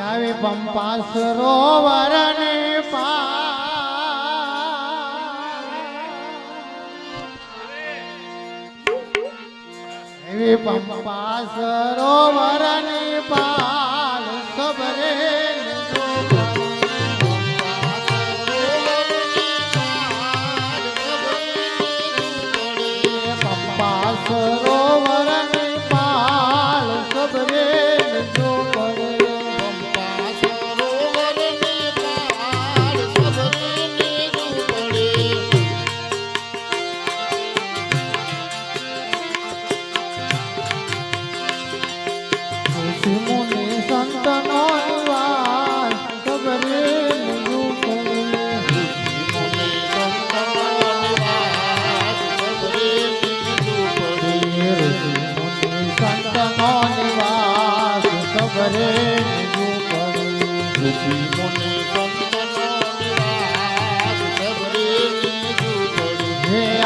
આવી પંપા સરોવર ને એવી પંપા સરોવર ને પાલ સબરે પંપા સરોવર ને પાલ સબરે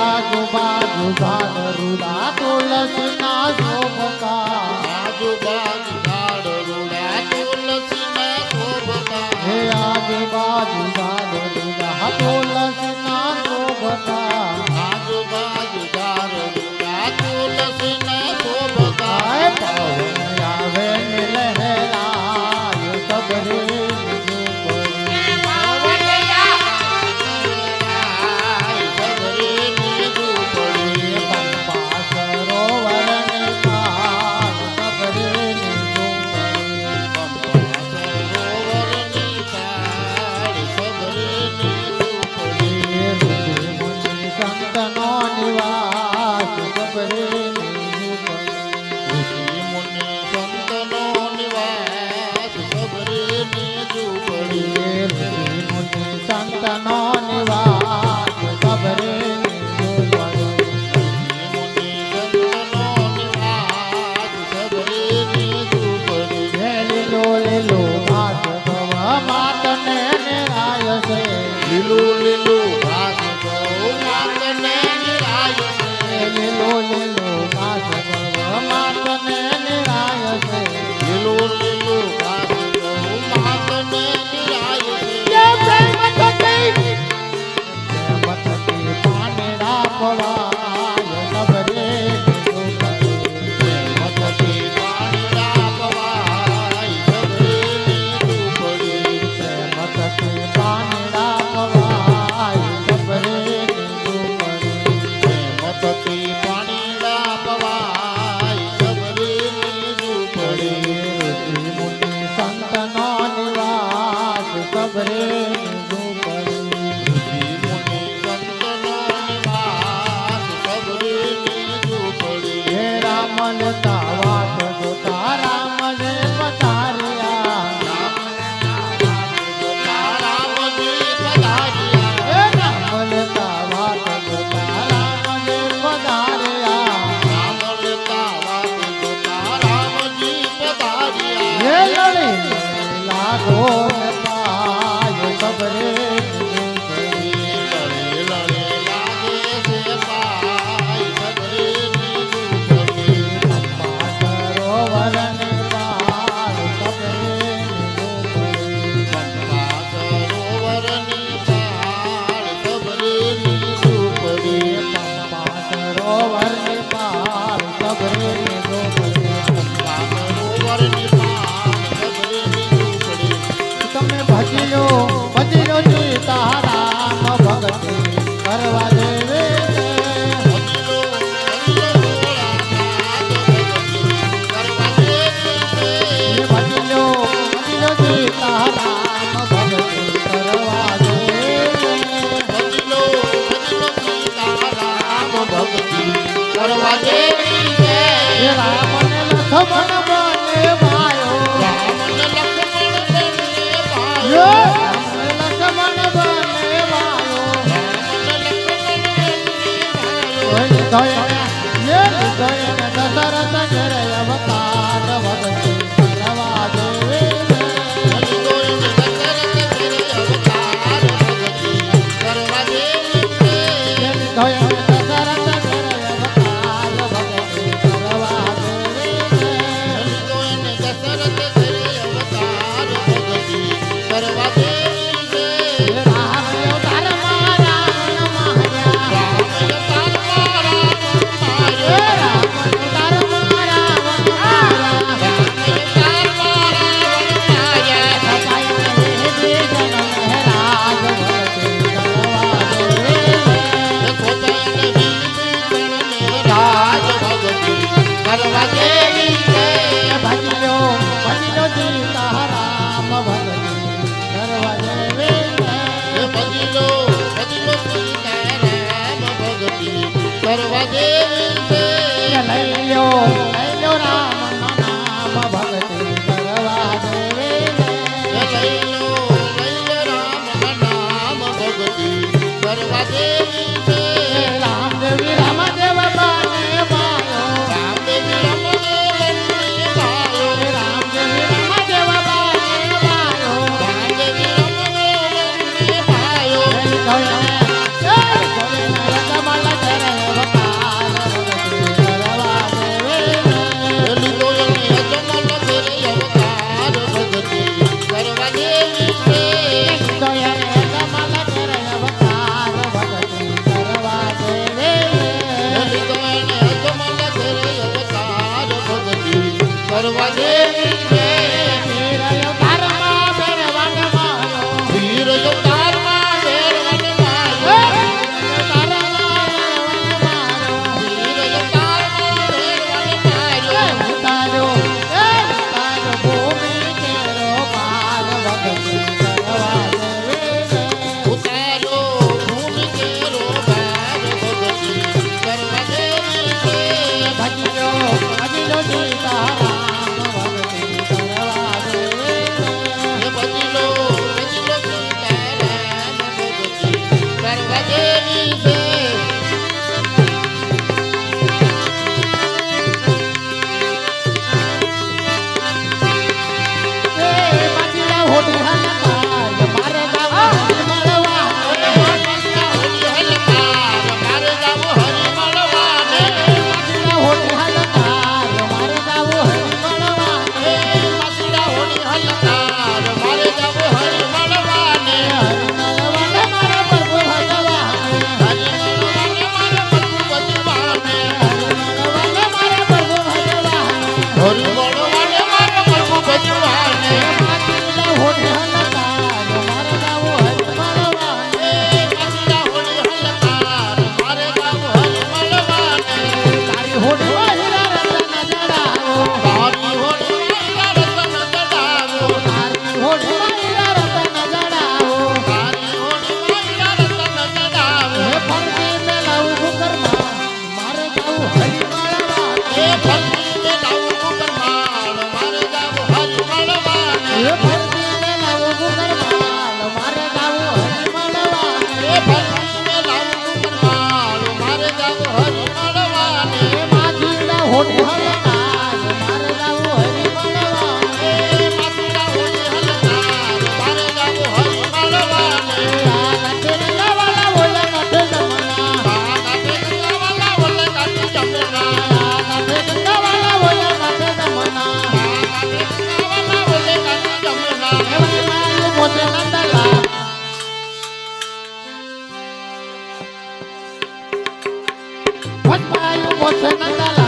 આજુબાજુ ઝાડ રૂડા તુલસી ના શોભતા આજુબાજુ ઝાડ રૂડા તુલસી ના શોભતા હે આજુબાજુ ઝાડ રૂડા તુલસી ના શોભતા આજુબાજુ ઝાડ રૂડા તુલસી ના શોભતા પવન આવે ને લહેરાય સબરે કરવા દેવી છે વીર અવતારમાં ભેરવન મારો વીર અવતારમાં ભેરવન મારો વીર અવતારમાં ભેરવન મારો ઉતાર્યો ભૂમિ કેરો પાર વગતી કરવા દેવી ઉતારો ભૂમિ કેરો ભાર ભગતી કરવા દેવી છે ભજ્યો સીતારામ ભગતી કરવા દેવી એ બદલો સીતારામ ભગતી કરવા દેવી છે બાજીલા હોડી હલકાર મારે ગાવ મળવા મારે જાવું હરી મળવાને બાજીલા હોડી હલકાર મારે ગાવ મળવા મસડા હોળી હલકાર મારે જાવું હરી મળવાને મળવાને મારા પ્રભુ ભગવાન હરી મળવાને મારા પ્રભુ ભગવાને મળવાને મારા પ્રભુ ભગવાન હરી મળવાને મારા પ્રભુ ભગવાને બાજીલા હોડી હલકાર મારે ગાવ મળવા મસડા હોળી હલકાર મારે જાવું હરી મળવાને તારી હોડી હીરા રતન જડાવો તારી હોળી રતન ચડાવો તારી હોડી હીરા રતન જડાવો તારી હોળી રતન ચડાવો હે ફરતી મેલાવું ગુકરમાં મારે ગાવ હરી મળવા એ ફરતી મે લાવું કરમાળ મારે જાવું હરી મળવાને હે ફરતી મેલાવું ગુકરમાં મારે ગાવ હરી મળવા એ ફરતી મે લાવું કરમાળ મારે જાવું હરી મળવાને હે માજીલા હોડી હલકાર મારે ગાવ હરી મળવા એ મસડા હોળી હલકાર મારે જાવું હરી મળવાને આ નથે ગવાલા બોલે નથે જમના આ કાટે ગવાલા ઓલે કાટે જમના આ નથે ગવાલા બોલે નથે જમના આ કાટે ગવાલા ઓલે કાટે જમના હે વનમાયું મોતે નંદલા વનમાયું મોતે નંદલા